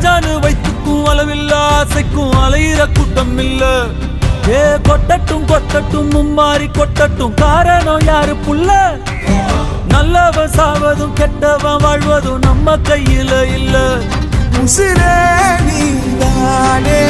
ராஜானு வைத்துக்கும் அளவில்ல ஆசைக்கும் அலையிற கூட்டம் இல்ல. ஏ கொட்டட்டும் கொட்டட்டும் மும்மாறி கொட்டட்டும், காரணம் யாரு புள்ள? நல்லவன் சாவதும் கெட்டவன் வாழ்வதும் நம்ம கையில இல்ல. உசிரே நீதானே